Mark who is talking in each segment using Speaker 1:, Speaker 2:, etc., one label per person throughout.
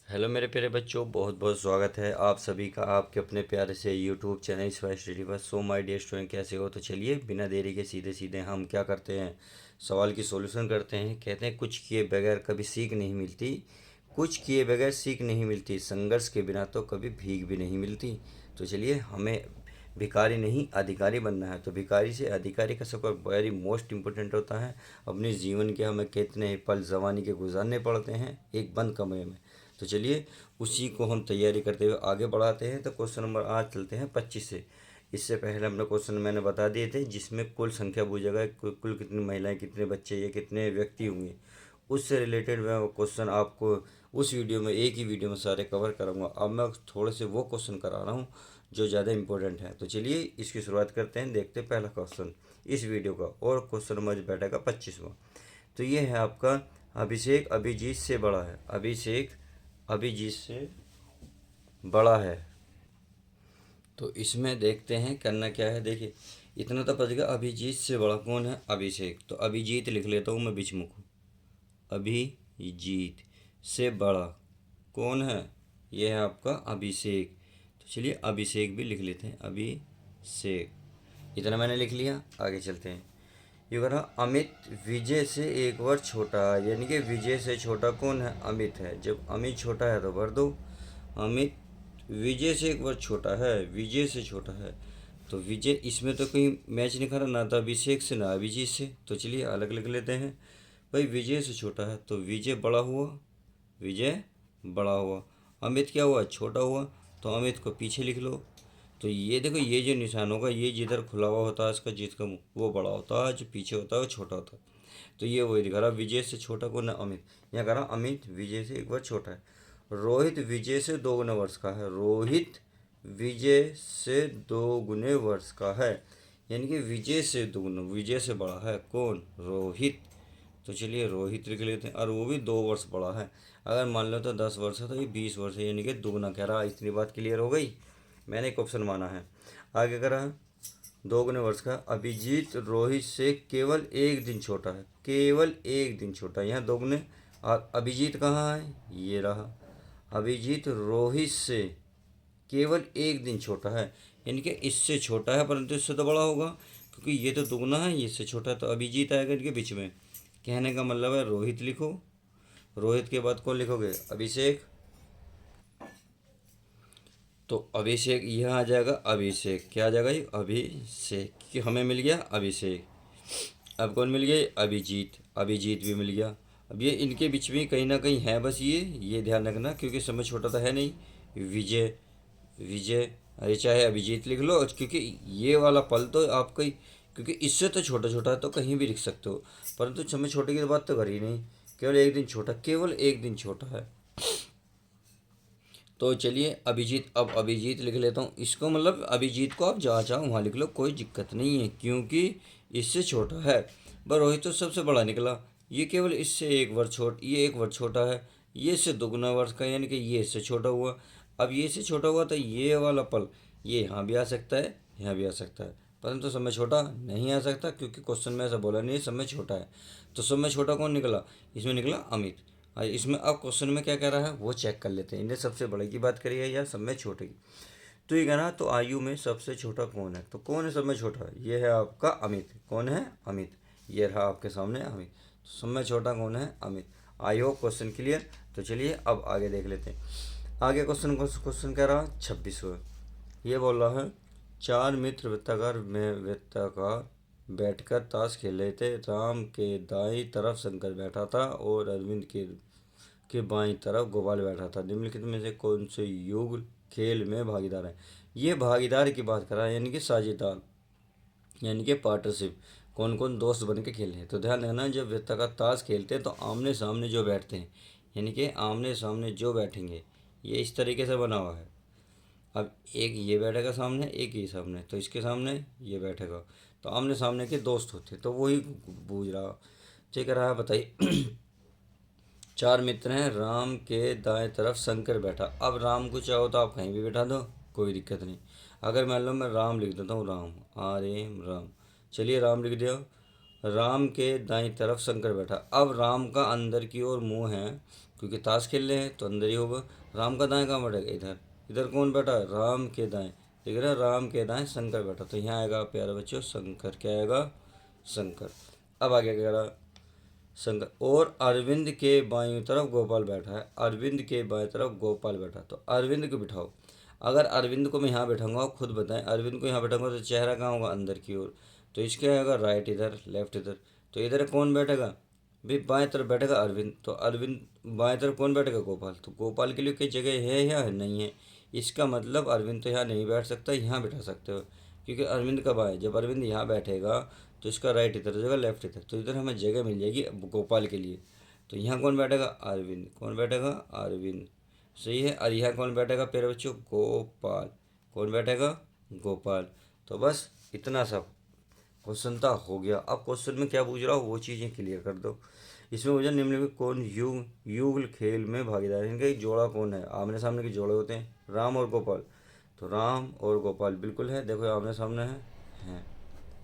Speaker 1: Hello मेरे प्यारे बच्चों, बहुत बहुत स्वागत है आप सभी का आपके अपने प्यारे से यूट्यूब चैनल स्टडी पर। सो माय डियर स्टूडेंट, कैसे हो? तो चलिए बिना देरी के सीधे सीधे हम क्या करते हैं, सवाल की सॉल्यूशन करते हैं। कहते हैं कुछ किए बगैर कभी सीख नहीं मिलती, कुछ किए बगैर सीख नहीं मिलती, संघर्ष के बिना तो कभी भीख भी नहीं मिलती। तो चलिए, हमें भिखारी नहीं अधिकारी बनना है। तो भिखारी से अधिकारी का सफ़र वेरी मोस्ट इम्पोर्टेंट होता है। अपने जीवन के हमें कितने पल जवानी के गुजारने पड़ते हैं एक बंद कमरे में। तो चलिए, उसी को हम तैयारी करते हुए आगे बढ़ाते हैं। तो क्वेश्चन नंबर आज चलते हैं 25 से। इससे पहले हमने क्वेश्चन मैंने बता दिए थे, जिसमें कुल संख्या पूछेगा, कुल कितनी महिलाएं, कितने बच्चे या कितने व्यक्ति होंगे। उससे रिलेटेड मैं क्वेश्चन आपको उस वीडियो में, एक ही वीडियो में सारे कवर करूँगा। अब मैं थोड़े से वो क्वेश्चन करा रहा हूँ जो ज़्यादा इंपॉर्टेंट है। तो चलिए इसकी शुरुआत करते हैं। देखते हैं पहला क्वेश्चन इस वीडियो का, और क्वेश्चन नंबर बैठेगा 25वां। तो ये है आपका, अभिषेक अभिजीत से बड़ा है। अभिषेक अभिजीत से बड़ा है। तो इसमें देखते हैं करना क्या है। देखिए, इतना तो पता चला अभिजीत से बड़ा कौन है, अभिषेक। तो अभिजीत लिख लेता हूँ मैं बीच में को। अभिजीत से बड़ा कौन है, यह है आपका अभिषेक। तो चलिए अभिषेक भी लिख लेते हैं, अभिषेक। इतना मैंने लिख लिया, आगे चलते हैं। ये कह रहा अमित विजय से एक वर्ष छोटा है, यानी कि विजय से छोटा कौन है, अमित है। जब अमित छोटा है तो भर दो। अमित विजय से एक वर्ष छोटा है, विजय से छोटा है। तो विजय, इसमें तो कोई मैच नहीं खा रहा, ना तो अभिषेक से ना अभिजीत से। तो चलिए अलग लिख लेते हैं। भाई विजय से छोटा है तो विजय बड़ा हुआ, विजय बड़ा हुआ। अमित क्या हुआ, छोटा हुआ। तो अमित को पीछे लिख लो। तो ये देखो, ये जो निशान होगा, ये जिधर खुला हुआ होता है इसका, जिसका मुंह, वो बड़ा होता है, जो पीछे होता है वो छोटा होता है। तो ये वही दिखा रहा, विजय से छोटा कौन है, अमित। यहाँ कह रहा अमित विजय से एक वर्ष छोटा है। रोहित विजय से 2 गुना वर्ष का है। रोहित विजय से 2 गुने वर्ष का है, यानी कि विजय से 2 गुना, विजय से बड़ा है कौन, रोहित। तो चलिए रोहित लिख लेते हैं, और वो भी 2 वर्ष बड़ा है। अगर मान लो तो 10 वर्ष है, तो ये 20 वर्ष है, यानी कि 2 गुना कह रहा है। इतनी बात क्लियर हो गई, मैंने एक ऑप्शन माना है। आगे कह रहा है 2 गुने वर्ष का अभिजीत रोहित से केवल एक दिन छोटा है, केवल एक दिन छोटा है। यहाँ 2 गुने, और अभिजीत कहाँ है, ये रहा। अभिजीत रोहित से केवल एक दिन छोटा है, यानी कि इससे छोटा है, परंतु इससे तो बड़ा होगा, क्योंकि ये तो 2 गुना है, ये इससे छोटा है। तो अभिजीत आएगा इनके बीच में। कहने का मतलब है रोहित लिखो, रोहित के बाद कौन लिखोगे, अभिषेक। तो अभिषेक यहाँ आ जाएगा, अभिषेक क्या आ जाएगा, ये अभिषेक, कि हमें मिल गया अभिषेक। अब कौन मिल गया, अभिजीत, अभिजीत भी मिल गया। अब ये इनके बीच में कहीं ना कहीं है, बस ये ध्यान रखना, क्योंकि समय छोटा तो है नहीं। विजय, विजय, अरे चाहे अभिजीत लिख लो, क्योंकि ये वाला पल तो आपका ही, क्योंकि इससे तो छोटा छोटा है तो कहीं भी लिख सकते हो, परंतु समय छोटे की बात तो करी नहीं। केवल एक दिन छोटा, केवल एक दिन छोटा है। तो चलिए अभिजीत, अब अभिजीत लिख लेता हूँ इसको, मतलब अभिजीत को आप जहाँ चाहो वहाँ लिख लो, कोई दिक्कत नहीं है, क्योंकि इससे छोटा है। पर रोहित तो सबसे बड़ा निकला, ये केवल इससे 1 वर्ष ये 1 वर्ष छोटा है। ये इससे 2 गुना वर्ष का, यानी कि ये इससे छोटा हुआ। अब ये इससे छोटा हुआ तो ये वाला पल, ये यहाँ भी आ सकता है, यहाँ भी आ सकता है, परंतु समय छोटा नहीं आ सकता, क्योंकि क्वेश्चन में ऐसा बोला नहीं है समय छोटा है। तो समय छोटा कौन निकला, इसमें निकला अमित। इसमें अब क्वेश्चन में क्या कह रहा है वो चेक कर लेते हैं। इन्हें सबसे बड़े की बात करिए या सब में छोटे की। तो ये कहना, तो आयु में सबसे छोटा कौन है, तो कौन है सब में छोटा, ये है आपका अमित। कौन है, अमित। ये रहा आपके सामने अमित। तो सब में छोटा कौन है, Amit. I hope question clear. तो चलिए अब आगे देख लेते हैं। आगे क्वेश्चन कह रहा 26वां। ये बोल रहा है, 4 मित्र वृत्ताकार बैठकर ताश खेल रहे थे। राम के दाईं तरफ शंकर बैठा था और अरविंद के बाईं तरफ गोपाल बैठा था। निम्नलिखित में से कौन से युगल खेल में भागीदार है। ये भागीदार की बात कर रहा है, यानी कि साझेदार, यानी कि पार्टनरशिप। कौन कौन दोस्त बन के खेल रहे हैं। तो ध्यान रखना, जब वृत्ताकार ताश खेलते हैं तो आमने सामने जो बैठते हैं, यानी कि आमने सामने जो बैठेंगे, ये इस तरीके से बना हुआ है। अब एक ये बैठेगा सामने, एक ये सामने, तो इसके सामने ये बैठेगा, तो आमने सामने के दोस्त होते, तो वही बूझ रहा। ठीक रहा है, बताइए। 4 मित्र हैं, राम के दाएं तरफ शंकर बैठा। अब राम को चाहो तो आप कहीं भी बैठा दो, कोई दिक्कत नहीं। अगर मान लो मैं राम लिख देता हूँ, राम, आर एम राम। चलिए राम लिख दिया। राम के दाईं तरफ शंकर बैठा। अब राम का अंदर की ओर मुंह है, क्योंकि ताश खेल रहे हैं तो अंदर ही होगा। राम का दाएं कहाँ बैठेगा, इधर। इधर कौन बैठा है, राम के दाएं, ठीक है ना, राम के दाएं शंकर बैठा, तो यहाँ आएगा प्यारे बच्चों शंकर, क्या आएगा, शंकर। अब आगे क्या रहा, शंकर। और अरविंद के बाईं तरफ गोपाल बैठा है, अरविंद के बाईं तरफ गोपाल बैठा, तो अरविंद को बिठाओ। अगर अरविंद को मैं यहाँ बैठाऊंगा, आप खुद बताएं, अरविंद को यहाँ बैठाऊंगा तो चेहरा कहाँ होगा, अंदर की ओर, तो इसके आएगा राइट इधर, लेफ्ट इधर। तो इधर कौन बैठेगा भाई, बाएं तरफ बैठेगा अरविंद, तो अरविंद बाएं तरफ कौन बैठेगा, गोपाल, तो गोपाल के लिए कोई जगह है या नहीं है। इसका मतलब अरविंद तो यहाँ नहीं बैठ सकता, यहाँ बैठा सकते हो, क्योंकि अरविंद कब आए, जब अरविंद यहाँ बैठेगा तो इसका राइट इधर हो जाएगा, लेफ्ट इधर, तो इधर हमें जगह मिल जाएगी गोपाल के लिए। तो यहाँ कौन बैठेगा, अरविंद, कौन बैठेगा, अरविंद, सही है। और यहाँ कौन बैठेगा प्यारे बच्चों, गोपाल, कौन बैठेगा, गोपाल। तो बस इतना सब क्वेश्चन था, हो गया। अब क्वेश्चन में क्या पूछ रहा हो वो चीज़ें क्लियर कर दो। इसमें मुझे निम्नलिखित कौन युगल खेल में भागीदार है, इनका एक जोड़ा कौन है, आमने सामने के जोड़े होते हैं, राम और गोपाल, तो राम और गोपाल बिल्कुल है, देखो आमने सामने है।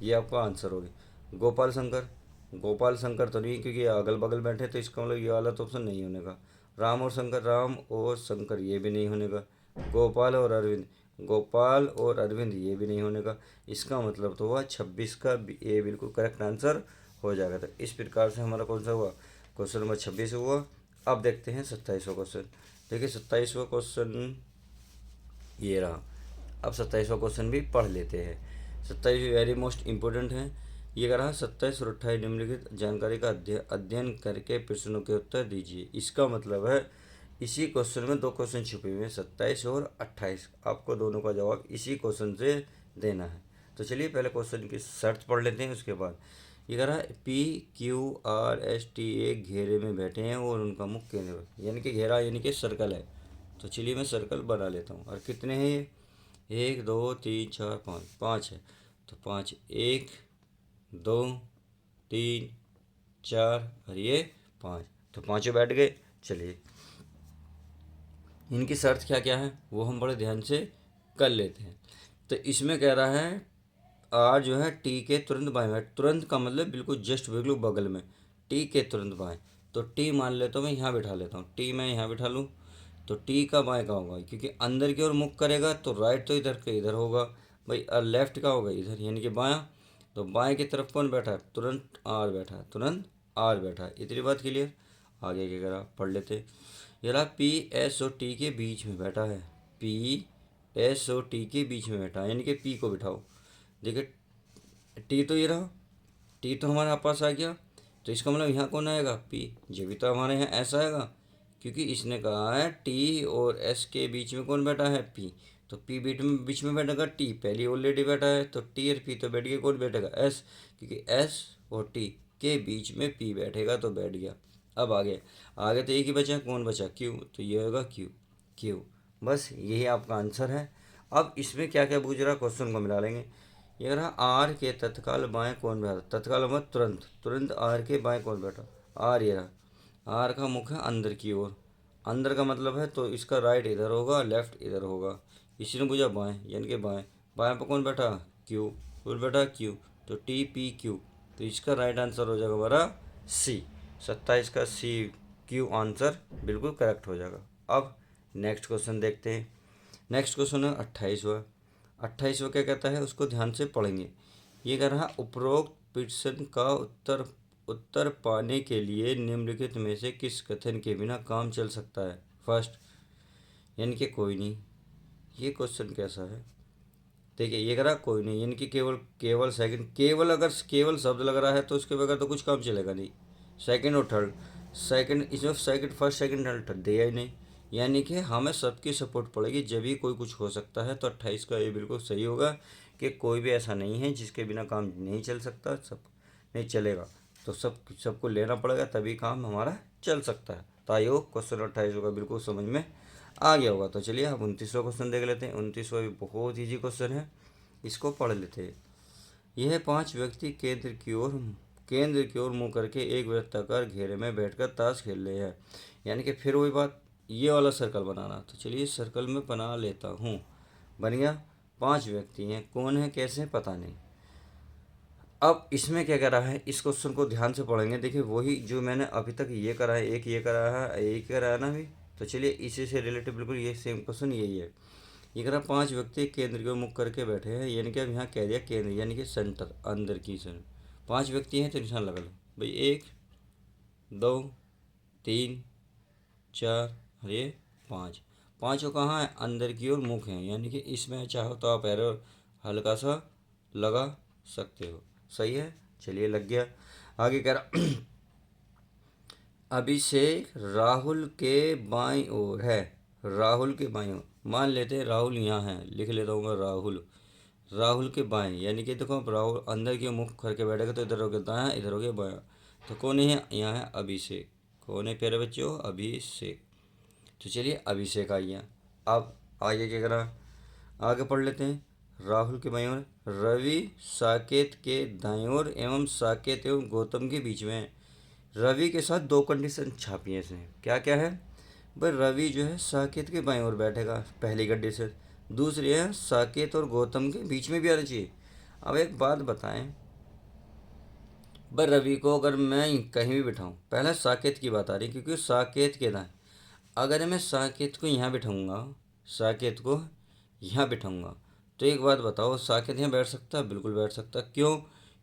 Speaker 1: ये आपका आंसर हो गया। गोपाल शंकर, गोपाल शंकर तो नहीं, क्योंकि अगल बगल बैठे, तो इसका मतलब ये वाला तो ऑप्शन नहीं होने का। राम और शंकर, राम और शंकर ये भी नहीं होने का। गोपाल और अरविंद, गोपाल और अरविंद ये भी नहीं होने का। इसका मतलब तो हुआ 26 का ये बिल्कुल करेक्ट आंसर हो जाएगा। तो इस प्रकार से हमारा कौन सा हुआ, क्वेश्चन नंबर 26 हुआ। अब देखते हैं 27वां क्वेश्चन। देखिए 27वां क्वेश्चन ये रहा। अब 27वां क्वेश्चन भी पढ़ लेते हैं। 27 वेरी मोस्ट इंपॉर्टेंट है। ये कह रहा 27 और 28 निम्नलिखित जानकारी का अध्ययन करके प्रश्नों के उत्तर दीजिए। इसका मतलब है इसी क्वेश्चन में दो क्वेश्चन छुपे हुए हैं, 27 और 28, आपको दोनों का जवाब इसी क्वेश्चन से देना है। तो चलिए पहले क्वेश्चन की शर्त पढ़ लेते हैं, उसके बाद ये कह रहा है PQRST एक घेरे में बैठे हैं और उनका मुख्य केंद्र, यानी कि घेरा यानी कि सर्कल है। तो चलिए मैं सर्कल बना लेता हूँ। और कितने हैं ये, 1 2 3 4 5, 5 है। तो 5, 1 2 3 4 और ये 5, तो पाँचों बैठ गए। चलिए इनकी शर्त क्या क्या है वो हम बड़े ध्यान से कर लेते हैं। तो इसमें कह रहा है आर जो है टी के तुरंत बाएं में, तुरंत का मतलब बिल्कुल जस्ट बिल्कुल बगल में, टी के तुरंत बाएं। तो टी मान लेता हूँ मैं यहाँ बिठा लेता हूँ, टी मैं यहाँ बिठा लूँ, तो टी का बाएं का होगा, क्योंकि अंदर की ओर मुख करेगा तो राइट तो इधर के इधर होगा भाई, और लेफ्ट का होगा इधर यानी कि बायां। तो बाएं की तरफ कौन बैठा है, तुरंत आर बैठा है, तुरंत आर बैठा है। इतनी बात क्लियर। आगे क्या करा पढ़ लेते। ये रहा PSO T के बीच में बैठा है, PSO T के बीच में बैठा है, यानी कि पी को बिठाओ। देखिए टी तो ये रहा, टी तो हमारे पास आ गया, तो इसका मतलब यहाँ कौन आएगा, पी। ये भी तो हमारे यहाँ ऐसा आएगा, क्योंकि इसने कहा है टी और एस के बीच में कौन बैठा है, पी। तो पी बीच में बैठेगा, टी पहले ऑलरेडी बैठा है, तो टी और पी तो बैठ गया, कौन बैठेगा, एस, क्योंकि एस और टी के बीच में पी बैठेगा तो बैठ गया। अब आगे आगे तो एक ही बचा, कौन बचा, क्यू, तो ये होगा क्यू, क्यू। बस यही आपका आंसर है। अब इसमें क्या क्या पूछ रहा है क्वेश्चन को मिला लेंगे। ये रहा आर के तत्काल बाएं कौन बैठा, तत्काल मतलब तुरंत, तुरंत आर के बाएं कौन बैठा, आर ये रहा। आर का मुख है अंदर की ओर, अंदर का मतलब है तो इसका राइट इधर होगा, लेफ्ट इधर होगा। इसी ने पूछा बाएं यानी कि बाएं, बाएं पर कौन बैठा, क्यू, कौन बैठा, क्यू। तो TPQ, तो इसका राइट आंसर हो जाएगा हमारा सी, 27 का सी क्यू आंसर बिल्कुल करेक्ट हो जाएगा। अब नेक्स्ट क्वेश्चन देखते हैं। नेक्स्ट क्वेश्चन है 28वां। 28वां क्या कहता है उसको ध्यान से पढ़ेंगे। ये कह रहा उपरोक्त प्रश्न का उत्तर उत्तर पाने के लिए निम्नलिखित में से किस कथन के बिना काम चल सकता है। फर्स्ट यानी कि कोई नहीं। ये क्वेश्चन कैसा है, देखिए ये कह रहा कोई नहीं यानी कि केवल, केवल सेकंड, केवल अगर केवल शब्द लग रहा है तो उसके बगैर तो कुछ काम चलेगा नहीं। सेकंड और थर्ड, सेकंड इसमें सेकंड, फर्स्ट सेकंड थर्ड दिया ही नहीं, यानी कि हमें सबकी सपोर्ट पड़ेगी जब भी कोई कुछ हो सकता है। तो 28 का ये बिल्कुल सही होगा कि कोई भी ऐसा नहीं है जिसके बिना काम नहीं चल सकता, सब नहीं चलेगा, तो सबको लेना पड़ेगा तभी काम हमारा चल सकता है। तो आई होप क्वेश्चन 28 का बिल्कुल समझ में आ गया होगा। तो चलिए आप 29वां क्वेश्चन देख लेते हैं। 29वां भी बहुत ईजी क्वेश्चन है, इसको पढ़ लेते हैं। यह 5 व्यक्ति केंद्र की ओर मुँह करके एक वृत्ताकार घेरे में बैठकर ताश खेल रहे हैं, यानी कि फिर वही बात, ये वाला सर्कल बनाना। तो चलिए सर्कल में बना लेता हूँ, बन गया। 5 व्यक्ति हैं, कौन है कैसे पता नहीं। अब इसमें क्या करा है, इस क्वेश्चन को ध्यान से पढ़ेंगे। देखिए वही जो मैंने अभी तक ये करा है, एक ये करा है, एक करा है ना अभी। तो चलिए इसी से रिलेटेड बिल्कुल ये सेम क्वेश्चन यही है। ये करा 5 व्यक्ति केंद्र को मुख करके बैठे हैं, यानी कि अब यहाँ कह दिया केंद्र यानी कि सेंटर, अंदर की सेंटर। 5 व्यक्ति हैं तो निशान लगा लो भाई, 1 2 3 4 और ये 5। पाँचों कहाँ है, अंदर की ओर मुख हैं, यानी कि इसमें चाहो तो आप एरो हल्का सा लगा सकते हो। सही है, चलिए लग गया। आगे कह रहा अभिषेक राहुल के बाईं ओर है, राहुल के बाईं ओर। मान लेते हैं राहुल यहाँ है, लिख लेता हूँ मैं राहुल, राहुल के बाएं, यानी कि देखो अब राहुल अंदर की ओर मुख करके बैठेगा तो इधर हो गया दायां, इधर हो गया बायां। तो कौन है यहाँ है, अभिषेक। कौन है प्यारे बच्चों, अभिषेक। तो चलिए अभिषेक आ गया। अब आगे क्या करा, आगे पढ़ लेते हैं। राहुल के बाईं ओर रवि साकेत के दाईं ओर एवं साकेत एवं गौतम के बीच में है। रवि के साथ 2 कंडीशन छापी है इसमें, क्या क्या है भाई, रवि जो है साकेत के बाईं ओर बैठेगा, पहली कंडीशन। दूसरी है साकेत और गौतम के बीच में भी आना चाहिए। अब एक बात बताएं भाई, रवि को अगर मैं कहीं भी बिठाऊं, पहले साकेत की बात आ रही क्योंकि साकेत के दाएं। अगर मैं साकेत को यहाँ बिठाऊंगा, साकेत को यहाँ बिठाऊंगा, तो एक बात बताओ, साकेत यहाँ बैठ सकता है, बिल्कुल बैठ सकता है। क्यों,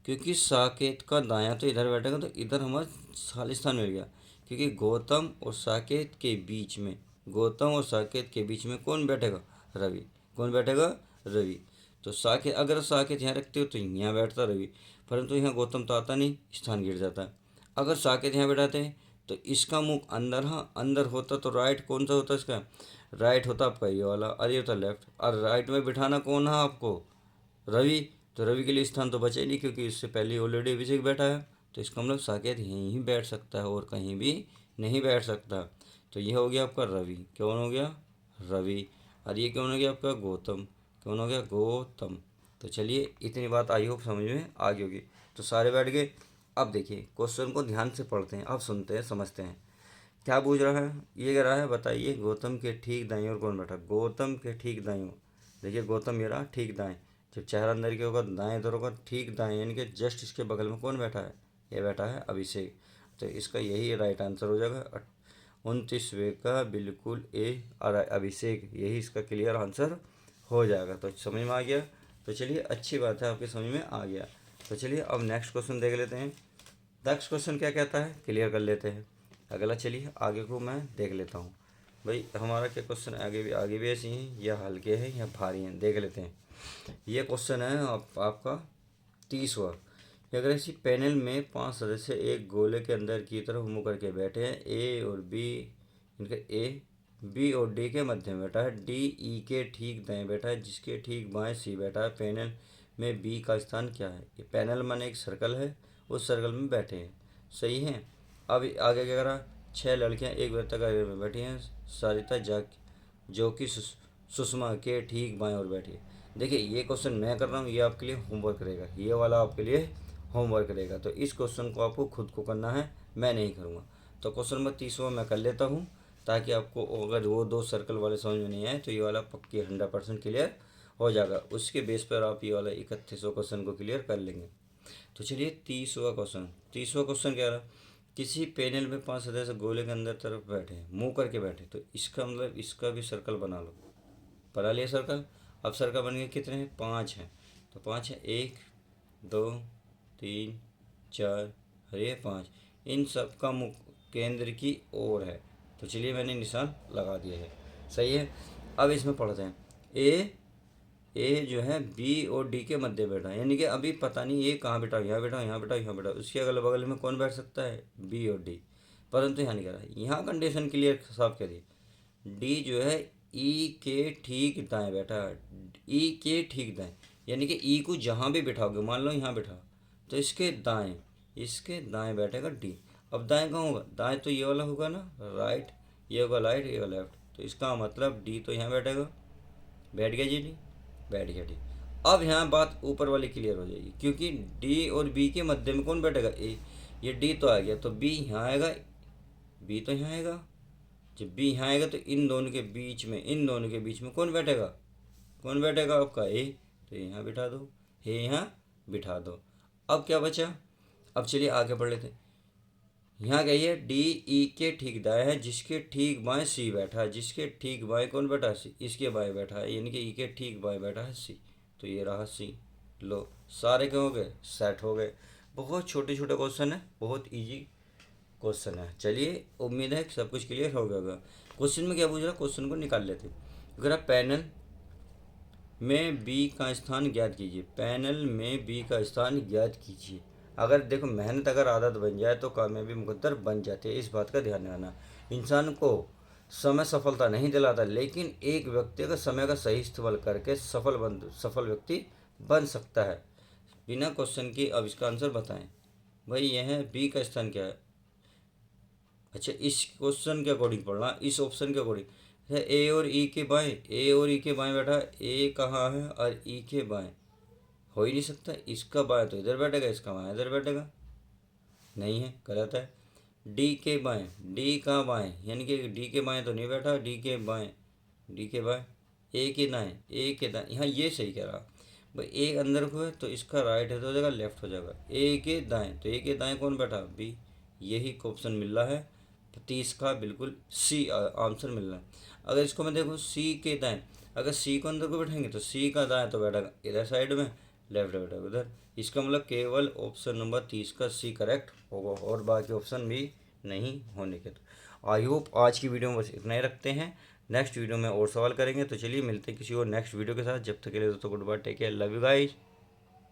Speaker 1: क्योंकि साकेत का दायां तो इधर बैठेगा, तो इधर हमारा खालिस्तान मिल गया। क्योंकि गौतम और साकेत के बीच में, गौतम और साकेत के बीच में कौन बैठेगा, रवि। कौन बैठेगा, रवि। तो साकेत, अगर साकेत यहाँ रखते हो तो यहाँ बैठता रवि, परंतु यहाँ गौतम तो आता नहीं, स्थान गिर जाता है। अगर साकेत यहाँ बैठाते हैं तो इसका मुख अंदर, हाँ अंदर होता तो राइट कौन सा होता इसका, राइट होता आपका ये वाला, और ये होता लेफ्ट। और राइट में बिठाना कौन है आपको, रवि। तो रवि के लिए स्थान तो बचा ही नहीं, क्योंकि इससे पहले ऑलरेडी अभिषेक बैठा है। तो इसका मतलब साकेत यहीं ही बैठ सकता है और कहीं भी नहीं बैठ सकता। तो ये हो गया आपका रवि, कौन हो गया, रवि। और ये कौन हो गया आपका, गौतम। कौन हो गया, गौतम। तो चलिए इतनी बात आई होप समझ में आ गई होगी। तो सारे बैठ गए। अब देखिए क्वेश्चन को ध्यान से पढ़ते हैं, अब सुनते हैं समझते हैं क्या पूछ रहा है। ये कह रहा है बताइए गौतम के ठीक दाईं ओर कौन बैठा, गौतम के ठीक दाईं ओर। देखिए गौतम ये रहा ठीक दाएं, जब चेहरा अंदर के होगा दाएं इधर होगा, ठीक दाएं यानी कि जस्ट इसके बगल में कौन बैठा है, ये बैठा है अभिषेक। तो इसका यही राइट आंसर हो जाएगा 29वें का बिल्कुल ए, और अभिषेक यही इसका क्लियर आंसर हो जाएगा। तो समझ में आ गया। तो चलिए अच्छी बात है, आपके समझ में आ गया। तो चलिए अब नेक्स्ट क्वेश्चन देख लेते हैं। नेक्स्ट क्वेश्चन क्या कहता है, क्लियर कर लेते हैं। अगला चलिए आगे को मैं देख लेता हूँ। भाई हमारा क्या क्वेश्चन आगे भी ऐसी हैं, या हल्के हैं या भारी हैं, देख लेते हैं। ये क्वेश्चन है आपका 30वां। अगर इसी पैनल में 5 सदस्य एक गोले के अंदर की तरफ मुँह करके बैठे हैं, ए और बी, इनके ए बी और डी के मध्य में बैठा है, डी ई के ठीक दाएं बैठा है, जिसके ठीक बाएं सी बैठा है। पैनल में बी का स्थान क्या है। ये पैनल माने एक सर्कल है, उस सर्कल में बैठे हैं, सही है। अब आगे क्या करा, 6 लड़कियां एक वृत्ताकार में बैठी हैं, सारिता जो कि सुषमा के ठीक बाएं ओर बैठी है। देखिए ये क्वेश्चन मैं कर रहा हूँ, ये आपके लिए होमवर्क रहेगा, ये वाला आपके लिए होमवर्क रहेगा। तो इस क्वेश्चन को आपको खुद को करना है, मैं नहीं करूँगा। तो क्वेश्चन नंबर 30वां मैं कर लेता हूँ, ताकि आपको अगर वो 2 सर्कल वाले समझ में नहीं आए तो ये वाला पक्की 100% क्लियर हो जाएगा। उसके बेस पर आप ये वाला 31वां क्वेश्चन को क्लियर कर लेंगे। तो चलिए 30वां क्वेश्चन क्या रहा, किसी पैनल में 5 सदस्य गोले के अंदर तरफ बैठे हैं, मुँह करके बैठे, तो इसका मतलब इसका भी सर्कल बना लो। बना लिया सर्कल। अब सर्कल बन गए, कितने हैं, 5 हैं। तो 5 है, 1 2 3 4 और ये 5। इन सब का मुख केंद्र की ओर है। तो चलिए मैंने निशान लगा दिया है, सही है। अब इसमें पढ़ते हैं। ए जो है बी और डी के मध्य बैठा है, यानी कि अभी पता नहीं ये कहाँ बैठा, यहाँ बैठा, यहाँ बैठा, यहाँ बैठा। उसके अगल बगल में कौन बैठ सकता है, बी और डी, परंतु यहाँ नहीं कह रहा। यहाँ कंडीशन क्लियर साफ कह दी, डी जो है ई के ठीक दाएं बैठा है, ई के ठीक दाएं, यानी कि ई को जहाँ भी बिठाओगे, मान लो यहाँ बिठा, तो इसके दाएं बैठेगा डी। अब दाएं कहाँ होगा, दाएं तो ये वाला होगा ना, राइट, ये होगा राइट, ये होगा लेफ्ट। तो इसका मतलब डी तो यहाँ बैठेगा, बैठ गया जी डी, बैठ गया डी। अब यहाँ बात ऊपर वाली क्लियर हो जाएगी, क्योंकि डी और बी के मध्य में कौन बैठेगा, ए। ये डी तो आ गया, तो बी यहाँ आएगा, बी तो यहाँ आएगा। जब बी यहाँ आएगा तो इन दोनों के बीच में कौन बैठेगा, आपका ए। तो यहाँ बिठा दो, हे यहाँ बिठा दो। अब क्या बचा, अब चलिए आगे बढ़ लेते हैं। यहाँ गई है डी ई के ठीक दाएं है, जिसके ठीक बाएं सी बैठा है। जिसके ठीक बाएं कौन बैठा है, सी। इसके बाएं बैठा है, यानी कि ई के ठीक बाएं बैठा है सी। तो ये रहा सी। लो सारे क्या हो गए, सेट हो गए। बहुत छोटे छोटे क्वेश्चन है, बहुत इजी क्वेश्चन है। चलिए उम्मीद है कि सब कुछ क्लियर हो गया होगा। क्वेश्चन में क्या पूछ रहा है, क्वेश्चन को निकाल लेते हैं। अगर पैनल में बी का स्थान ज्ञात कीजिए। पैनल में बी का स्थान ज्ञात कीजिए। अगर देखो मेहनत अगर आदत बन जाए तो कामयाबी मुकद्दर बन जाती है, इस बात का ध्यान रखना। इंसान को समय सफलता नहीं दिलाता, लेकिन एक व्यक्ति अगर समय का सही इस्तेमाल करके सफल व्यक्ति बन सकता है। बिना क्वेश्चन की अब इसका आंसर बताएं। भाई यह है बी का स्थान क्या है। अच्छा इस क्वेश्चन के अकॉर्डिंग पढ़ना, इस ऑप्शन के अकॉर्डिंग है। ए और ई के बाएं, ए और ई के बाएं बैठा है। ए कहाँ है और ई के बाएं, हो ही नहीं सकता। इसका बाएं तो इधर बैठेगा, इसका बाएं इधर बैठेगा, नहीं है, गलत है। डी के बाएं, डी कहाँ बाएं, यानी कि डी के बाएं तो नहीं बैठा, डी के बाएं, डी के बाएं। ए के दाएं, ए के दाएं, यहाँ ये सही कह रहा भाई। ए अंदर को है तो इसका राइट है तो हो जाएगा, लेफ्ट हो जाएगा। ए के दाएं, तो ए के दाएं कौन बैठा, बी। यही ऑप्शन मिल रहा है 30 का, बिल्कुल सी आंसर मिल रहा है। अगर इसको मैं देखूँ सी के दाएं, अगर सी को अंदर को बैठाएंगे तो सी का दाएं तो बैठेगा इधर साइड में, लेफ्ट बैठेगा उधर। इसका मतलब केवल ऑप्शन नंबर 30 का सी करेक्ट होगा, और बाकी ऑप्शन भी नहीं होने के। तो आई होप आज की वीडियो में बस इतना ही रखते हैं। नेक्स्ट वीडियो में और सवाल करेंगे। तो चलिए मिलते हैं किसी और नेक्स्ट वीडियो के साथ। जब तक के लिए दोस्तों good bye, take care, love you guys.